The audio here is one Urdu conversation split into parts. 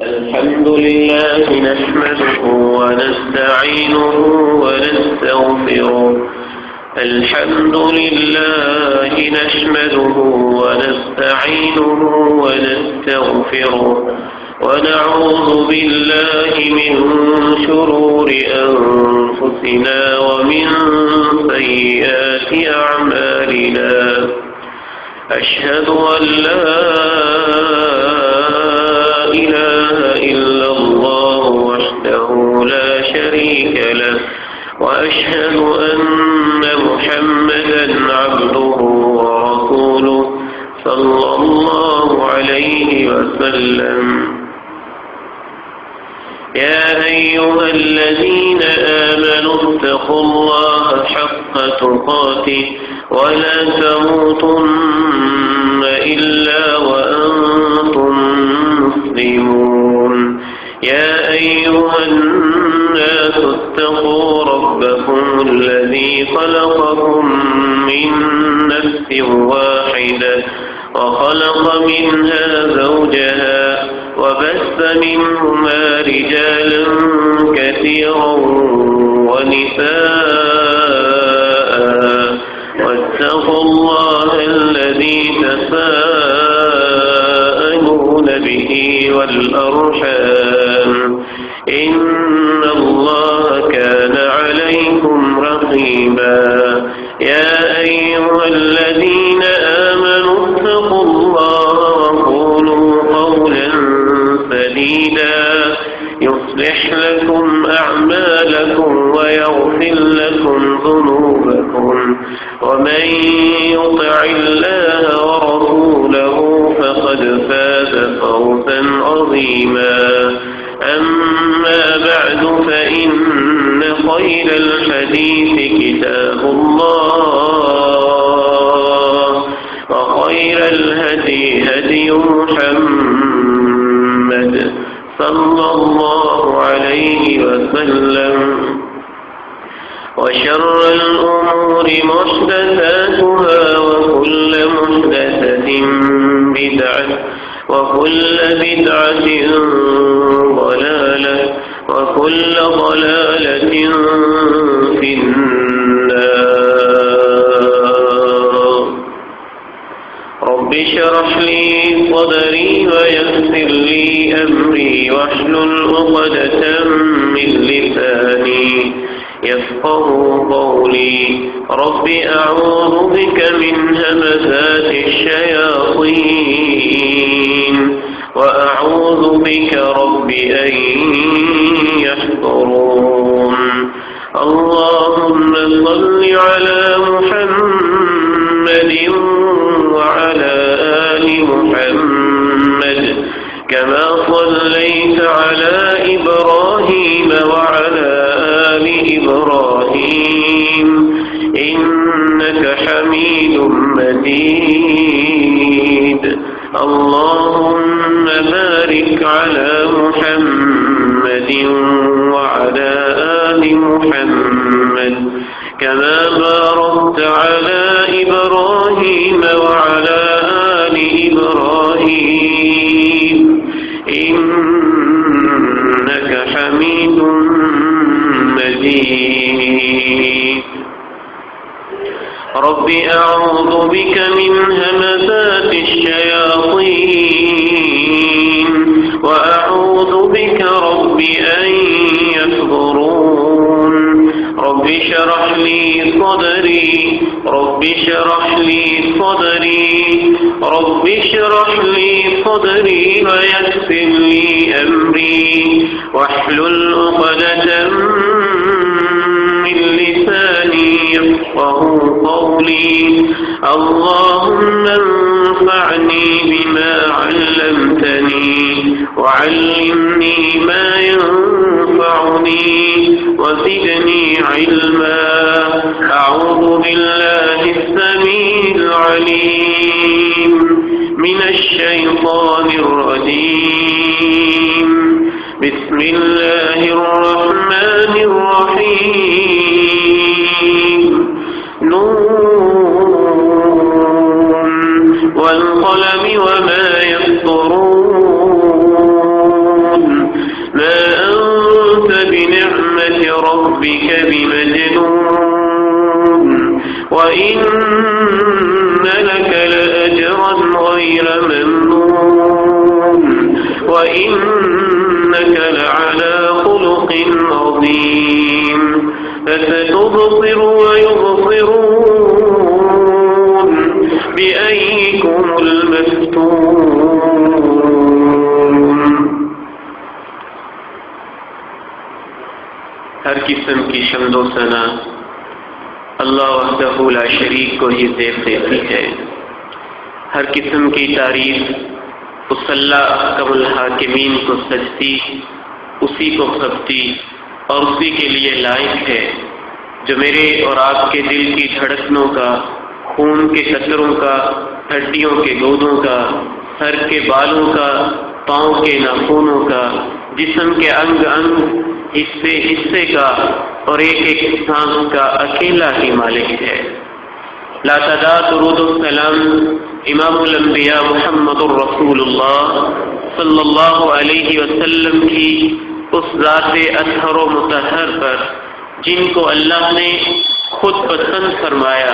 الحمد لله نحمده ونستعينه ونستغفره الحمد لله نحمده ونستعينه ونستغفره ونعوذ بالله من شرور أنفسنا ومن سيئات أعمالنا أشهد أن لا إله إلا الله وحده لا شريك له وأشهد أن محمدا عبده ورسوله صلى الله عليه وسلم يا أيها الذين آمنوا اتقوا الله حق تقاته ولا تموتن إلا وأنتم مسلمون يا أيها الناس اتقوا ربكم الذي خلقكم من نفس واحدة وخلق منها زوجها وبث منهما رجالا كثيرا ونساء واتقوا الله الذي تساءلون به والأرحام إن الله كان عليكم رقيبا يا أيها الذين آمنوا اتقوا الله وقولوا قولا سديدا يصلح لكم أعمالكم ويغفر لكم ذنوبكم ومن يطع الله ورسوله فقد فاز فوزا عظيما أما بعد فإن خير الحديث كتاب الله وخير الهدي هدي محمد صلى الله عليه وسلم وشر الأمور محدثاتها وكل محدثة بدعة وكل بدعة ضلالة وكل ضلالة في النار رب اشرح لي صدري ويسر لي أمري واحلل عقدة من لساني يفقه قولي رب أعوذ بك من همزات الشياطين وأعوذ بك رب أن يحضرون اللهم صل على محمد وعلى آل محمد كما صليت على إبراهيم وعلى آل إبراهيم إنك حميد مجيد اللهم بارك على محمد وعلى آل محمد كما باركت على إبراهيم وعلى آل إبراهيم إنك حميد مجيد رب أعوذ بك من همزات الشياطين وأعوذ بك رب أن يحضرون رب اشرح لي صدري رب اشرح لي صدري رب اشرح لي صدري ويسر لي أمري واحلل عقدة من لساني يفقه قولي اللهم انفعني بما علمتني وعلمني ما ينفعني وزدني علما أعوذ بالله السميع العليم من الشيطان الرجيم بسم الله الرحمن الرحيم نون والقلم وما يسطرون ربك بمجنون وإن لك لأجرا غير ممنون وإنك لعلى خلق عظيم فستبصر ويبصرون بأيكم المفتون۔ ہر قسم کی حمد و ثنا اللہ وحدہ لا شریک کو ہی زیب دیتی ہے۔ ہر قسم کی تعریف اس اللہ احکم الحاکمین کو سجتی، اسی کو کھپتی اور اسی کے لیے لائق ہے جو میرے اور آپ کے دل کی دھڑکنوں کا، خون کے قطروں کا، ہڈیوں کے گودوں کا، سر کے بالوں کا، پاؤں کے ناخنوں کا، جسم کے انگ انگ، حصے حصے کا اور ایک ایک سانس کا اکیلا ہی مالک ہے۔ لا تعداد درود و سلام امام الانبیاء محمد الرسول اللہ صلی اللہ علیہ وسلم کی اس ذات اطہر و مطہر پر جن کو اللہ نے خود پسند فرمایا،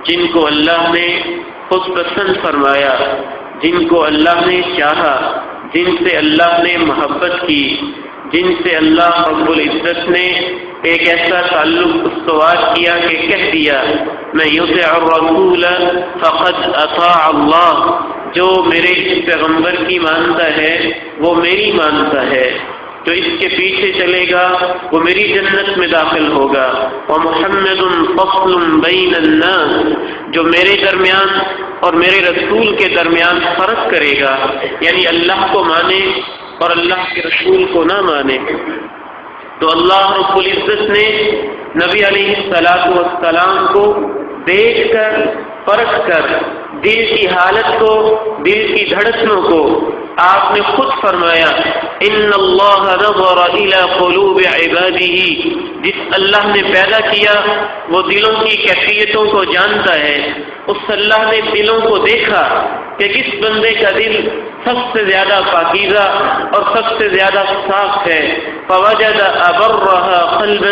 جن کو اللہ نے خود پسند فرمایا، جن کو اللہ نے چاہا، جن سے اللہ نے محبت کی، جن سے اللہ رب العزت نے ایک ایسا تعلق استوار کیا کہ کہہ دیا میں یطع الرسول فقد اطاع اللہ، جو میرے پیغمبر کی مانتا ہے وہ میری مانتا ہے، جو اس کے پیچھے چلے گا وہ میری جنت میں داخل ہوگا۔ ومحمد فصل بین الناس، جو میرے درمیان اور میرے رسول کے درمیان فرق کرے گا، یعنی اللہ کو مانے اور اللہ کے رسول کو نہ مانے۔ تو اللہ رب العزت نے نبی علیہ السلام کو دیکھ کر، پرکھ کر، دل کی حالت کو، دل کی دھڑکنوں کو آپ نے خود فرمایا ان اللہ نظر الی قلوب عبادہ، جس اللہ نے پیدا کیا وہ دلوں کی کیفیتوں کو جانتا ہے۔ اس اللہ نے دلوں کو دیکھا کہ کس بندے کا دل سب سے زیادہ پاکیزہ اور سب سے زیادہ صاف ہے۔ فوجد ابرها قلبا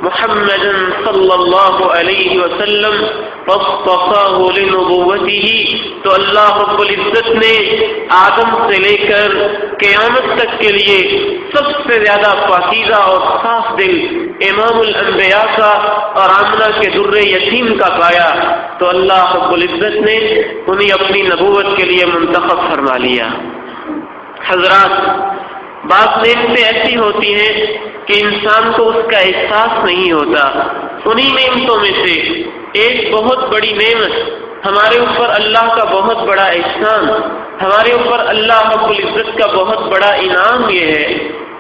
محمدا صلی اللہ علیہ وسلم فاصطفاه لنبوته، تو اللہ رب العزت نے آدم سے لے کر قیامت تک کے لیے سب سے زیادہ پاکیزہ اور صاف دل امام الانبیاء کا اور آمنہ کے در یتیم کا پایا، تو اللہ رب العزت نے انہیں اپنی نبوت کے لیے منتخب فرما لیا۔ حضرات، بعض نعمتیں ایسی ہوتی ہیں کہ انسان کو اس کا احساس نہیں ہوتا۔ انہی نعمتوں میں سے ایک بہت بڑی نعمت، ہمارے اوپر اللہ کا بہت بڑا احسان، ہمارے اوپر اللہ رب العزت کا بہت بڑا انعام یہ ہے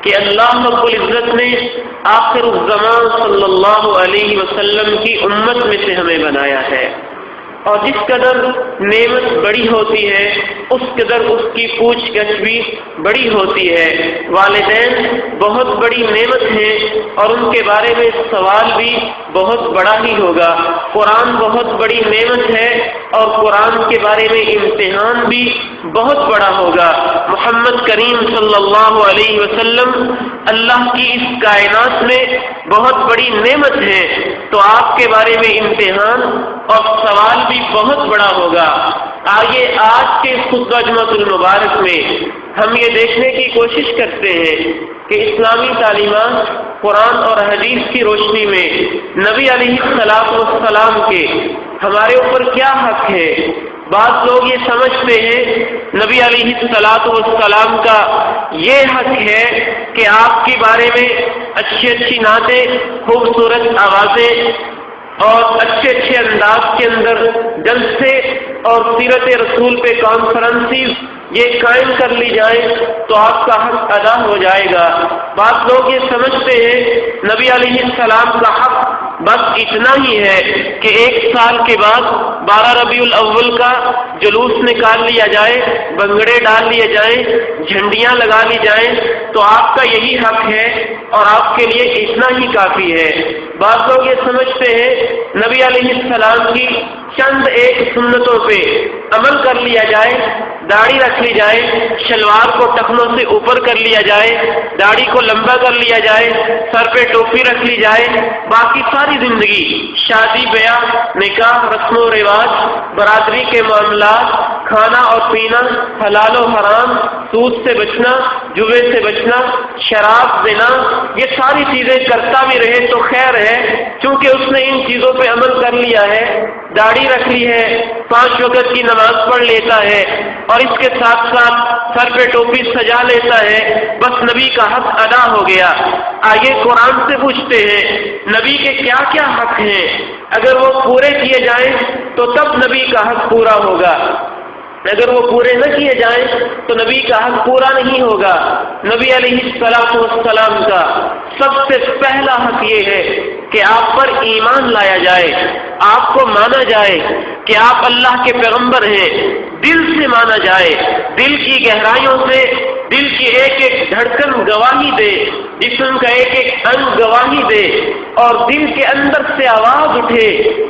کہ اللہ رب العزت نے آخر الزمان صلی اللہ علیہ وسلم کی امت میں سے ہمیں بنایا ہے، اور جس قدر نعمت بڑی ہوتی ہے اس قدر اس کی پوچھ گچھ بھی بڑی ہوتی ہے۔ والدین بہت بڑی نعمت ہیں اور ان کے بارے میں سوال بھی بہت بڑا ہی ہوگا۔ قرآن بہت بڑی نعمت ہے اور قرآن کے بارے میں امتحان بھی بہت بڑا ہوگا۔ محمد کریم صلی اللہ علیہ وسلم اللہ کی اس کائنات میں بہت بڑی نعمت ہے، تو آپ کے بارے میں امتحان اور سوال بھی بہت بڑا ہوگا۔ آئیے آج کے خطبہ جمعۃ المبارک میں ہم یہ دیکھنے کی کوشش کرتے ہیں کہ اسلامی تعلیمات قرآن اور حدیث کی روشنی میں نبی علیہ السلام کے ہمارے اوپر کیا حق ہے۔ بعض لوگ یہ سمجھتے ہیں نبی علیہ السلام کا یہ حق ہے کہ آپ کے بارے میں اچھی اچھی نعتیں، خوبصورت آوازیں اور اچھے اچھے انداز کے اندر جلسے اور سیرت رسول پہ کانفرنسز یہ قائم کر لی جائیں تو آپ کا حق ادا ہو جائے گا۔ بعض لوگ یہ سمجھتے ہیں نبی علیہ السلام کا حق بس اتنا ہی ہے کہ 1 سال کے بعد 12 ربیع الاول کا جلوس نکال لیا جائے، بنگڑے ڈال لیے جائیں، جھنڈیاں لگا لی جائیں تو آپ کا یہی حق ہے اور آپ کے لیے اتنا ہی کافی ہے۔ بعض لوگ یہ سمجھتے ہیں نبی علیہ السلام کی چند ایک سنتوں پہ عمل کر لیا جائے، داڑھی رکھ لی جائے، شلوار کو ٹخنوں سے اوپر کر لیا جائے، داڑھی کو لمبا کر لیا جائے، سر پہ ٹوپی رکھ لی جائے، باقی ساری زندگی شادی بیاہ نکاح رسم و رواج برادری کے معاملات کھانا اور پینا حلال و حرام سود سے بچنا جوے سے بچنا شراب زنا یہ ساری چیزیں کرتا بھی رہے تو خیر ہے، کیونکہ اس نے ان چیزوں پہ عمل کر لیا ہے، داڑھی رکھ لی ہے، 5 وقت کی نماز پڑھ لیتا ہے اور اس کے ساتھ ساتھ سر پہ ٹوپی سجا لیتا ہے، بس نبی کا حق ادا ہو گیا۔ آگے قرآن سے پوچھتے ہیں نبی کے کیا کیا حق ہیں، اگر وہ پورے کیے جائیں تو تب نبی کا حق پورا ہوگا، اگر وہ پورے نہ کیے جائیں تو نبی کا حق پورا نہیں ہوگا۔ نبی علیہ السلام کا سب سے پہلا حق یہ ہے کہ آپ پر ایمان لایا جائے، آپ کو مانا جائے کہ آپ اللہ کے پیغمبر ہیں، دل سے مانا جائے، دل کی گہرائیوں سے دل کی ایک ایک دھڑکن گواہی دے، جسم کا ایک ایک انگ گواہی دے اور دل کے اندر سے آواز اٹھے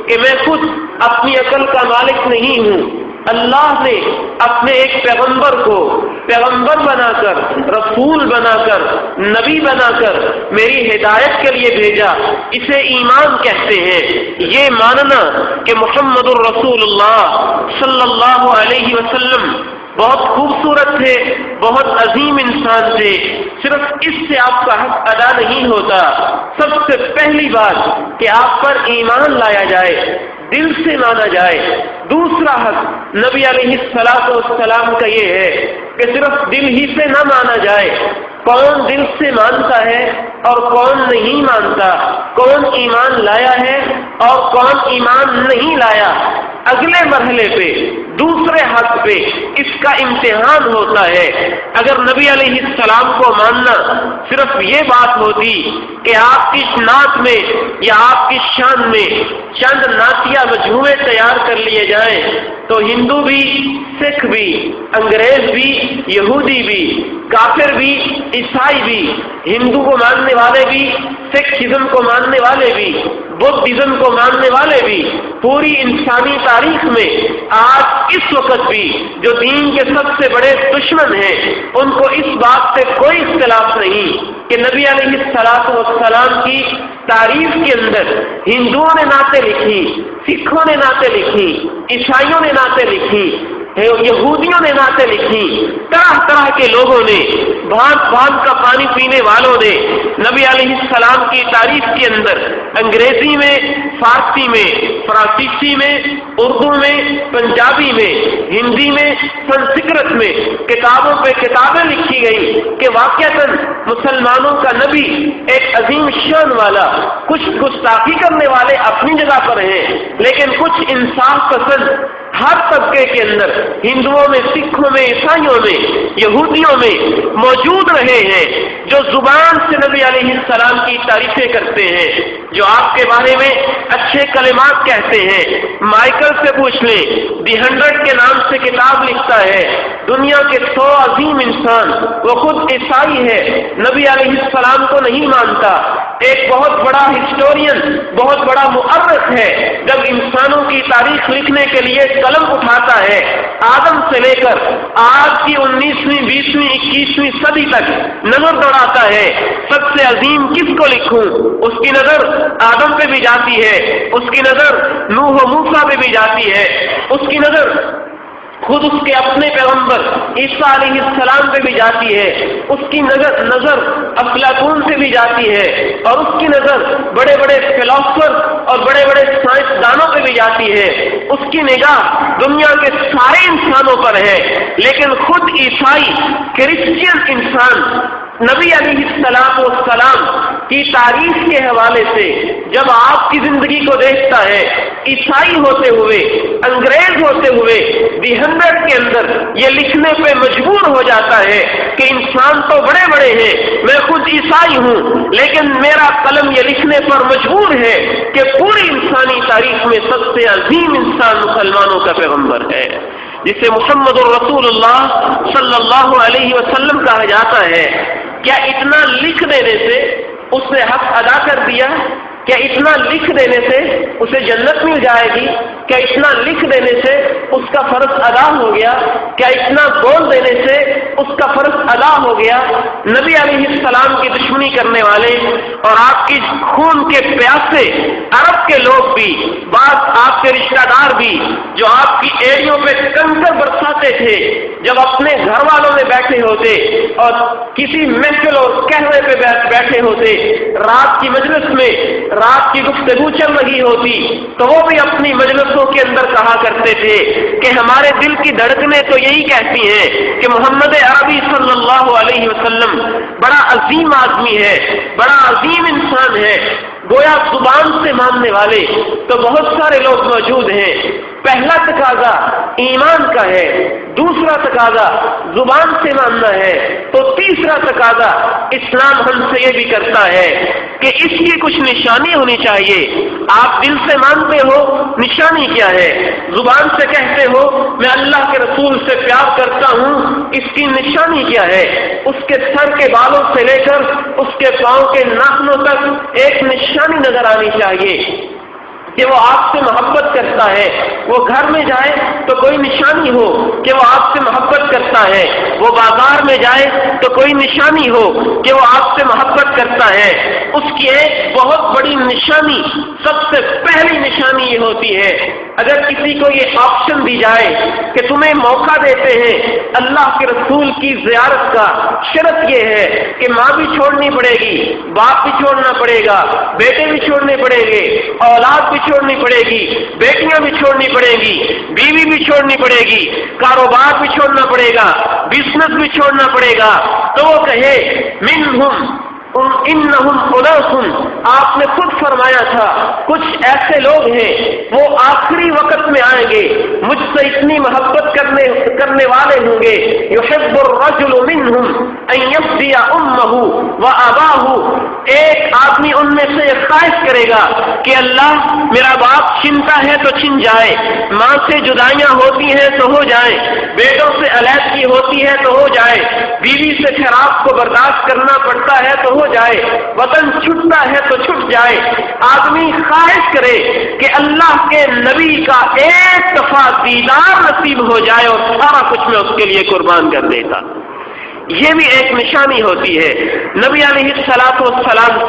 کہ میں خود اپنی عقل کا مالک نہیں ہوں، اللہ نے اپنے ایک پیغمبر کو پیغمبر بنا کر رسول بنا کر نبی بنا کر میری ہدایت کے لیے بھیجا، اسے ایمان کہتے ہیں۔ یہ ماننا کہ محمد الرسول اللہ صلی اللہ علیہ وسلم بہت خوبصورت تھے، بہت عظیم انسان تھے، صرف اس سے آپ کا حق ادا نہیں ہوتا۔ سب سے پہلی بات کہ آپ پر ایمان لایا جائے، دل سے مانا جائے۔ دوسرا حق نبی علیہ السلام کا یہ ہے کہ صرف دل ہی سے نہ مانا جائے، کون دل سے مانتا ہے اور کون نہیں مانتا، کون ایمان لایا ہے اور کون ایمان نہیں لایا، اگلے مرحلے پہ دوسرے حق پہ اس کا امتحان ہوتا ہے۔ اگر نبی علیہ السلام کو ماننا صرف یہ بات ہوتی کہ آپ کی نعت میں یا آپ کی شان میں چند نعتیہ مجموعے تیار کر لیے جائیں تو ہندو بھی سکھ بھی انگریز بھی یہودی بھی کافر بھی عیسائی بھی ہندو کو ماننے والے بھی سکھزم کو ماننے والے بھی بدھزم کو ماننے والے بھی پوری انسانی تاریخ میں آج اس وقت بھی جو دین کے سب سے بڑے دشمن ہیں ان کو اس بات سے کوئی اختلاف نہیں کہ نبی علیہ السلام کی تاریخ کے اندر ہندوؤں نے نعتیں لکھی، سکھوں نے نعتیں لکھی، عیسائیوں نے نعتیں لکھی، یہودیوں نے نعتیں لکھی، طرح طرح کے لوگوں نے بھانت بھانت کا پانی پینے والوں نے نبی علیہ السلام کی تاریخ کے اندر انگریزی میں فارسی میں فرانسیسی میں اردو میں پنجابی میں ہندی میں سنسکرت میں کتابوں پہ کتابیں لکھی گئی کہ واقعتاً مسلمانوں کا نبی ایک عظیم شان والا، کچھ گستاخی کرنے والے اپنی جگہ پر ہیں لیکن کچھ انصاف پسند ہر طبقے کے اندر ہندوؤں میں سکھوں میں عیسائیوں میں یہودیوں میں موجود رہے ہیں جو زبان سے نبی علیہ السلام کی تعریفیں کرتے ہیں، جو آپ کے بارے میں اچھے کلمات کہتے ہیں۔ مائیکل سے پوچھ لیں، دی 100 کے نام سے کتاب لکھتا ہے، دنیا کے 100 عظیم انسان، وہ خود عیسائی ہے، نبی علیہ السلام کو نہیں مانتا۔ ایک بہت بڑا ہسٹورین بہت بڑا مؤرخ ہے، جب انسانوں کی تاریخ لکھنے کے لیے قلم اٹھاتا ہے آدم سے لے کر آج کی 19ویں 20ویں 21ویں صدی تک نظر دوڑاتا ہے سب سے عظیم کس کو لکھوں، اس کی نظر آدم پہ بھی جاتی ہے، اس کی نظر نوح و موسیٰ پہ بھی جاتی ہے، اس کی نظر خود اس کے اپنے پیغمبر عیسیٰ علیہ السلام پہ بھی جاتی ہے، اس کی نظر افلاطون سے بھی جاتی ہے اور اس کی نظر بڑے بڑے فلاسفر اور بڑے بڑے سائنسدانوں پہ بھی جاتی ہے، اس کی نگاہ دنیا کے سارے انسانوں پر ہے، لیکن خود عیسائی کرسچین انسان نبی علیہ السلام کی تاریخ کے حوالے سے جب آپ کی زندگی کو دیکھتا ہے، عیسائی ہوتے ہوئے انگریز ہوتے ہوئے دی 100 کے اندر یہ لکھنے پہ مجبور ہو جاتا ہے کہ انسان تو بڑے بڑے ہیں، میں خود عیسائی ہوں لیکن میرا قلم یہ لکھنے پر مجبور ہے کہ پوری انسانی تاریخ میں سب سے عظیم انسان مسلمانوں کا پیغمبر ہے جسے محمد الرسول اللہ صلی اللہ علیہ وسلم کہا جاتا ہے۔ کیا اتنا لکھ دینے سے اس نے حق ادا کر دیا؟ کیا اتنا لکھ دینے سے اسے جنت مل جائے گی؟ کیا اتنا لکھ دینے سے اس کا فرض ادا ہو گیا؟ کیا اتنا بول دینے سے اس کا فرض ادا ہو گیا؟ نبی علیہ السلام کی دشمنی کرنے والے اور آپ کی خون کے پیاسے عرب کے لوگ بھی، بعض آپ کے رشتہ دار بھی، جو آپ کی ایڑیوں پہ کنکر برساتے تھے جب اپنے گھر والوں میں بیٹھے ہوتے اور کسی محفل اور قہوے پہ بیٹھے ہوتے، رات کی مجلس میں رات کی گفتگو چل رہی ہوتی، تو وہ بھی اپنی مجلسوں کے اندر کہا کرتے تھے کہ ہمارے دل کی دھڑکنیں تو یہی کہتی ہیں کہ محمد عربی صلی اللہ علیہ وسلم بڑا عظیم آدمی ہے، بڑا عظیم انسان ہے۔ گویا زبان سے ماننے والے تو بہت سارے لوگ موجود ہیں۔ پہلا تقاضا ایمان کا ہے، دوسرا تقاضا زبان سے ماننا ہے، تو تیسرا تقاضا اسلام ہم سے یہ بھی کرتا ہے کہ اس کی کچھ نشانی ہونی چاہیے۔ آپ دل سے مانتے ہو، نشانی کیا ہے؟ زبان سے کہتے ہو میں اللہ کے رسول سے پیار کرتا ہوں، اس کی نشانی کیا ہے؟ اس کے سر کے بالوں سے لے کر اس کے پاؤں کے ناخنوں تک ایک نشانی نظر آنی چاہیے کہ وہ آپ سے محبت کرتا ہے۔ وہ گھر میں جائے تو کوئی نشانی ہو کہ وہ آپ سے محبت کرتا ہے، وہ بازار میں جائے تو کوئی نشانی ہو کہ وہ آپ سے محبت کرتا ہے۔ اس کی ایک بہت بڑی نشانی، سب سے پہلی نشانی یہ ہوتی ہے، اگر کسی کو یہ آپشن دی جائے کہ تمہیں موقع دیتے ہیں اللہ کے رسول کی زیارت کا، شرط یہ ہے کہ ماں بھی چھوڑنی پڑے گی، باپ بھی چھوڑنا پڑے گا، بیٹے بھی چھوڑنے پڑیں گے، اولاد بھی چھوڑنی پڑے گی، بیٹیاں بھی چھوڑنی پڑے گی، بیوی بھی چھوڑنی پڑے گی، کاروبار بھی چھوڑنا پڑے گا، بزنس بھی چھوڑنا پڑے گا، تو وہ کہے منہم انہم اناس، آپ نے خود فرمایا تھا کچھ ایسے لوگ ہیں وہ آخری وقت میں آئیں گے، مجھ سے اتنی محبت کرنے والے ہوں گے، یحب الرجل منہم ان یفدی امہ واباہ، ایک آدمی ان میں سے خواہش کرے گا کہ اللہ میرا باپ چھنتا ہے تو چھن جائے، ماں سے جدائیاں ہوتی ہیں تو ہو جائیں، بیٹوں سے علیحدگی ہوتی ہے تو ہو جائے، بیوی سے شراب کو برداشت کرنا پڑتا ہے تو ہو جائے، وطن چھٹتا ہے تو چھٹ جائے۔ آدمی خواہش کرے کہ اللہ کے نبی کا ایک دفعہ دیدار نصیب ہو جائے اور سارا کچھ میں اس کے لیے قربان کر دیتا۔ یہ بھی ایک نشانی ہوتی ہے۔ نبی علیہ السلام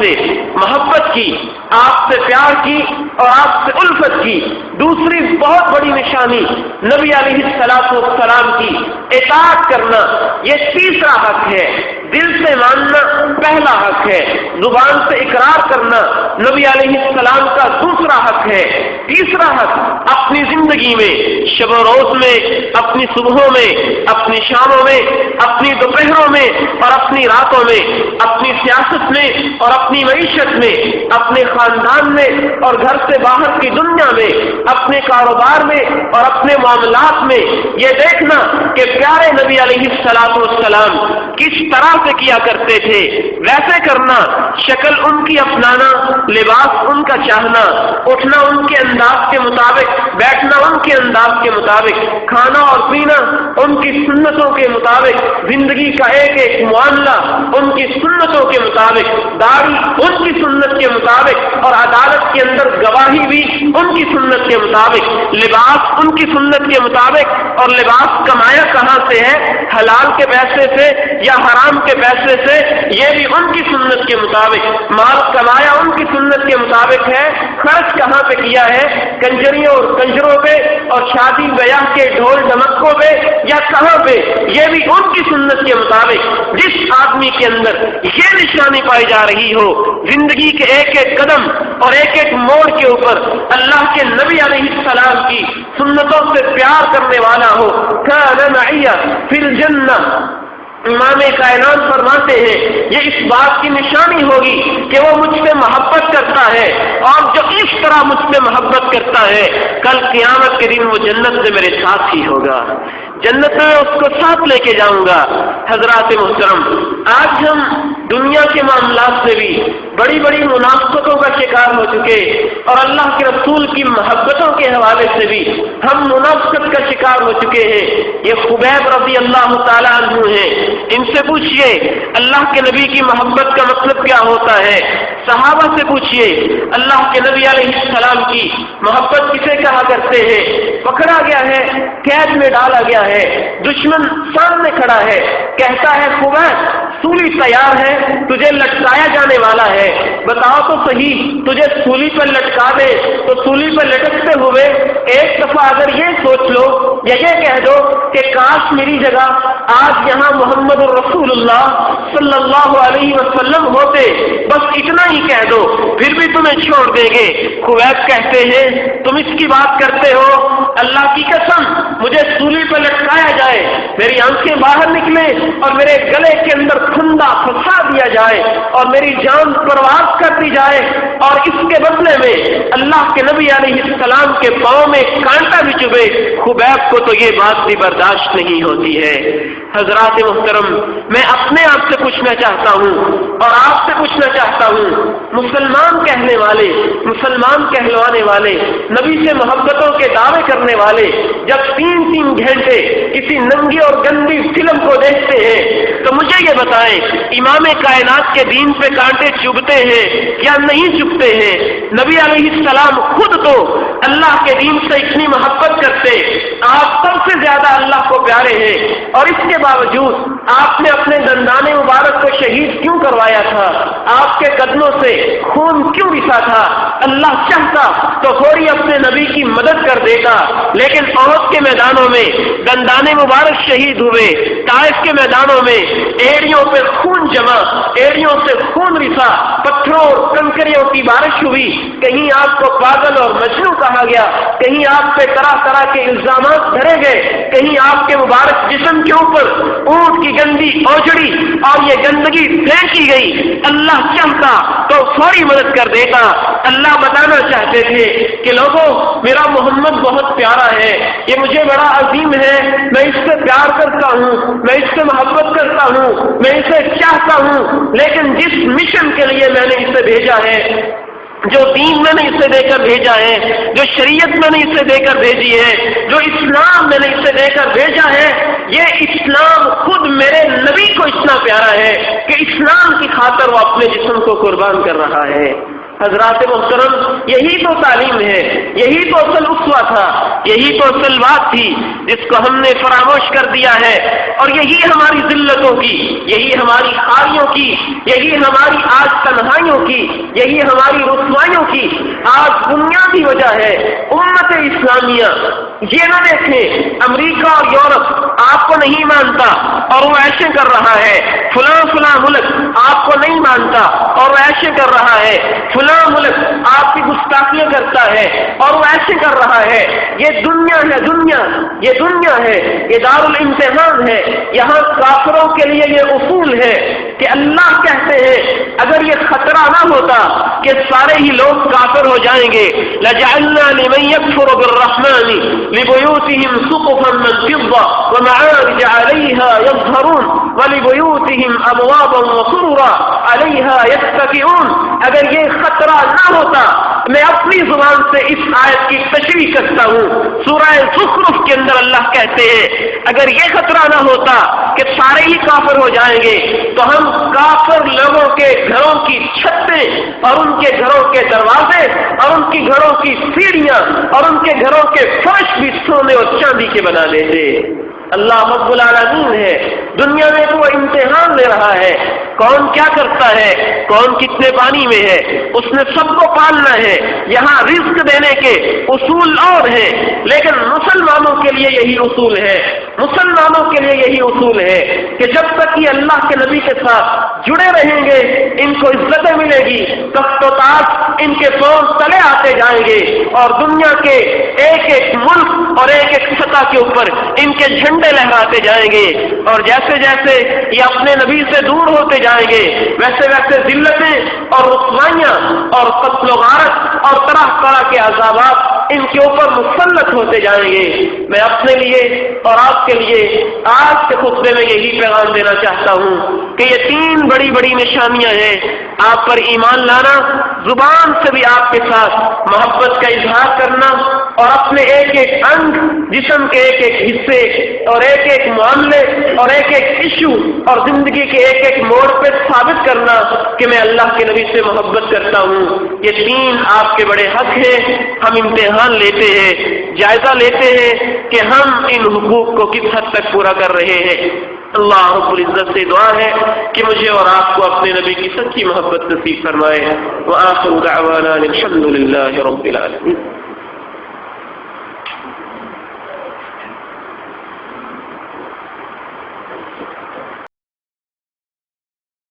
سے محبت کی، آپ سے پیار کی اور آپ سے الفت کی۔ دوسری بہت بڑی نشانی نبی علیہ السلام کی اطاعت کرنا، یہ تیسرا حق ہے۔ دل سے ماننا پہلا حق ہے، زبان سے اقرار کرنا نبی علیہ السلام کا دوسرا حق ہے۔ تیسرا حق اپنی زندگی میں، شب و روز میں، اپنی صبحوں میں، اپنی شاموں میں، اپنی دوپہروں میں اور اپنی راتوں میں، اپنی سیاست میں اور اپنی معیشت میں، اپنے خاندان میں اور گھر سے باہر کی دنیا میں، اپنے کاروبار میں اور اپنے معاملات میں یہ دیکھنا کہ پیارے نبی علیہ السلام کس طرح سے کیا کرتے تھے، ویسے کرنا، شکل ان کی اپنانا، لباس ان کا چاہنا، اٹھنا ان کے انداز کے مطابق، بیٹھنا ان کے انداز کے مطابق، کھانا اور پینا ان کی سنتوں کے مطابق، زندگی کا ایک ایک معاملہ ان کی سنتوں کے مطابق، داڑھی ان کی سنت کے مطابق اور عدالت کے اندر گواہی بھی ان کی سنت کے مطابق، لباس ان کی سنت کے مطابق، اور لباس کمایا کہاں سے ہے، حلال کے پیسے سے یا حرام کے پیسے سے، یہ بھی ان کی سنت کے مطابق، مال کمایا ان کی سنت کے مطابق ہے، خرچ کہاں پہ کیا ہے، کنجریوں اور کنجروں پہ اور شادی بیاہ کے ڈھول ڈمکوں پہ یا کہاں پہ، یہ بھی ان کی سنت کے مطابق۔ جس آدمی کے اندر یہ نشانی پائی جا رہی ہو، زندگی کے ایک ایک قدم اور ایک ایک موڑ کے اوپر اللہ کے نبی علیہ السلام کی سنتوں سے پیار کرنے والا ہو، کان معی فی الجنہ، امام کائنات فرماتے ہیں یہ اس بات کی نشانی ہوگی کہ وہ مجھ سے محبت کرتا ہے، اور جو اس طرح مجھ سے محبت کرتا ہے کل قیامت کے دن وہ جنت میں میرے ساتھ ہی ہوگا، جنت میں اس کو ساتھ لے کے جاؤں گا۔ حضرات محترم، آج ہم دنیا کے معاملات سے بھی بڑی بڑی منافقتوں کا شکار ہو چکے، اور اللہ کے رسول کی محبتوں کے حوالے سے بھی ہم منافقت کا شکار ہو چکے ہیں۔ یہ خبیب رضی اللہ تعالیٰ عنہ ہیں، ان سے پوچھئے اللہ کے نبی کی محبت کا مطلب کیا ہوتا ہے، صحابہ سے پوچھئے اللہ کے نبی علیہ السلام کی محبت کسے کہا کرتے ہیں۔ پکڑا گیا ہے، قید میں ڈالا گیا ہے، دشمن سامنے کھڑا ہے، کہتا ہے خبیب سولی تیار ہے، تجھے لٹکایا جانے والا ہے، بتاؤ تو صحیح تجھے سولی پر لٹکا دے تو سولی پر لٹکتے ہوئے ایک دفعہ اگر یہ سوچ لو یا یہ کہہ دو کہ کاش میری جگہ آج یہاں محمد الرسول اللہ صلی اللہ علیہ وسلم ہوتے، بس اتنا ہی کہہ دو پھر بھی تمہیں چھوڑ دیں گے۔ خبیب کہتے ہیں تم اس کی بات کرتے ہو، اللہ کی قسم مجھے سولی پر لٹکایا جائے، میری آنکھیں باہر نکلے اور میرے گلے کے اندر پھندا پھنسا دیا جائے اور میری جان پرواز کر دی جائے، اور اس کے بدلے میں اللہ کے نبی علیہ السلام کے پاؤں میں کانٹا بھی چبھے، خبیب کو تو یہ بات بھی برداشت نہیں ہوتی ہے۔ حضرات محترم، میں اپنے آپ سے پوچھنا چاہتا ہوں اور آپ سے پوچھنا چاہتا ہوں، مسلمان کہنے والے، مسلمان کہلوانے والے، نبی سے محبتوں کے دعوے کرنے والے جب 3 گھنٹے کسی ننگی اور گندی فلم کو دیکھتے ہیں تو مجھے یہ بتائیں امام کائنات کے دین پہ کانٹے چبھتے ہیں یا نہیں چبھتے ہیں؟ نبی علیہ السلام خود تو اللہ کے دین سے اتنی محبت کرتے، آپ سب سے زیادہ اللہ کو پیارے ہیں، اور اس کے باوجود آپ نے اپنے دندان مبارک کو شہید کیوں کروایا تھا؟ آپ کے قدموں سے خون کیوں رسا تھا؟ اللہ چاہتا تو فوری اپنے نبی کی مدد کر دیتا، لیکن احد کے میدانوں میں دندان مبارک شہید ہوئے، طائف کے میدانوں میں ایڑیوں پہ خون جمع، ایڑیوں سے خون رسا، پتھروں اور کنکریوں کی بارش ہوئی، کہیں آپ کو پاگل اور مجنون کہا گیا، کہیں آپ پہ طرح طرح کے الزامات دھرے گئے، کہیں آپ کے مبارک جسم کے اوپر اونٹ کی گندی اوجڑی اور یہ گندگی پھینکی گئی۔ اللہ چاہتا تو فوری مدد کر دیتا۔ اللہ بتانا چاہتے تھے کہ لوگوں میرا محمد بہت پیارا ہے، یہ مجھے بڑا عظیم ہے، میں اس سے پیار کرتا ہوں، میں اس سے محبت کرتا ہوں، میں اسے چاہتا ہوں، لیکن جس مشن کے لیے میں نے اسے بھیجا ہے، جو دین میں نے اسے دے کر بھیجا ہے، جو شریعت میں نے اسے دے کر بھیجی ہے، جو اسلام میں نے اسے دے کر بھیجا ہے، یہ اسلام خود میرے نبی کو اتنا پیارا ہے کہ اسلام کی خاطر وہ اپنے جسم کو قربان کر رہا ہے۔ حضرات محترم، یہی تو تعلیم ہے، یہی تو اصل اسوہ تھا، یہی تو اصل بات تھی جس کو ہم نے فراموش کر دیا ہے، اور یہی ہماری ذلتوں کی، یہی ہماری خاریوں کی، یہی ہماری آج تنہائیوں کی، یہی ہماری رسوائیوں کی آج بنیادی وجہ ہے۔ امت اسلامیہ یہ نہ دیکھیں امریکہ اور یورپ آپ کو نہیں مانتا اور وہ ایسے کر رہا ہے، فلاں فلاں ملک آپ کو نہیں مانتا اور وہ ایسے کر رہا ہے، فلاں ملک آپ کی گستاخیاں کرتا ہے اور وہ ایسے کر رہا ہے۔ یہ دنیا ہے، دنیا یہ دنیا ہے، یہ دار الامتحان ہے۔ یہاں کافروں کے لیے یہ اصول ہے کہ اللہ کہتے ہیں اگر یہ خطرہ نہ ہوتا کہ سارے ہی لوگ کافر ہو جائیں گے، لَجَعَلْنَا لِمَن يَكْفُرُ بِالرَّحْمَنِ لِبُيُوتِهِمْ سُقُفًا مِّن فِضَّةٍ وَمَعَارِجَ عَلَيْهَا يَظْهَرُونَ وَلِبُيُوتِهِمْ أَبْوَابًا وَسُرُرًا عَلَيْهَا يَتَّكِئُونَ۔ اگر یہ خطرہ نہ ہوتا، میں اپنی زبان سے اس آیت کی تشریح کرتا ہوں۔ سورہ زخرف کے اندر اللہ کہتے ہیں اگر یہ خطرہ نہ ہوتا کہ سارے ہی کافر ہو جائیں گے تو ہم کافر لوگوں کے گھروں کی چھتیں اور ان کے گھروں کے دروازے اور ان کی گھروں کی سیڑھیاں اور ان کے گھروں کے فرش بھی سونے اور چاندی کے بنا دیتے۔ اللہ رب العالمین ہے، دنیا میں تو وہ امتحان لے رہا ہے، کون کیا کرتا ہے، کون کتنے پانی میں ہے، اس نے سب کو پالنا ہے۔ یہاں رزق دینے کے اصول اور ہیں، لیکن مسلمانوں کے لیے یہی اصول ہے، مسلمانوں کے لیے یہی اصول ہے کہ جب تک یہ اللہ کے نبی کے ساتھ جڑے رہیں گے ان کو عزتیں ملے گی، تخت و تاج ان کے پاؤں تلے آتے جائیں گے، اور دنیا کے ایک ایک ملک اور ایک ایک سطح کے اوپر ان کے جھنڈے لہراتے جائیں گے، اور جیسے جیسے یہ اپنے نبی سے دور ہوتے جائیں گے ویسے ویسے ذلتیں اور رسوائیاں اور قتل و غارت اور طرح طرح کے عذابات ان کے اوپر مسلط ہوتے جائیں گے۔ میں اپنے لیے اور آپ کے لیے آج کے خطبے میں یہی پیغام دینا چاہتا ہوں کہ یہ 3 بڑی بڑی نشانیاں ہیں۔ آپ پر ایمان لانا، زبان سے بھی آپ کے ساتھ محبت کا اظہار کرنا، اور اپنے ایک ایک انگ، جسم کے ایک ایک حصے اور ایک ایک معاملے اور ایک ایک ایشو اور زندگی کے ایک ایک موڑ پہ ثابت کرنا کہ میں اللہ کے نبی سے محبت کرتا ہوں۔ یہ 3 آپ کے بڑے حق ہیں۔ ہم امتحان لیتے ہیں، جائزہ لیتے ہیں کہ ہم ان حقوق کو کس حد تک پورا کر رہے ہیں۔ اللہ رب العزت سے دعا ہے کہ مجھے اور آپ کو اپنے نبی کی سچی محبت نصیب فرمائے۔ وآخر دعوانا الحمد للہ رب العالمین۔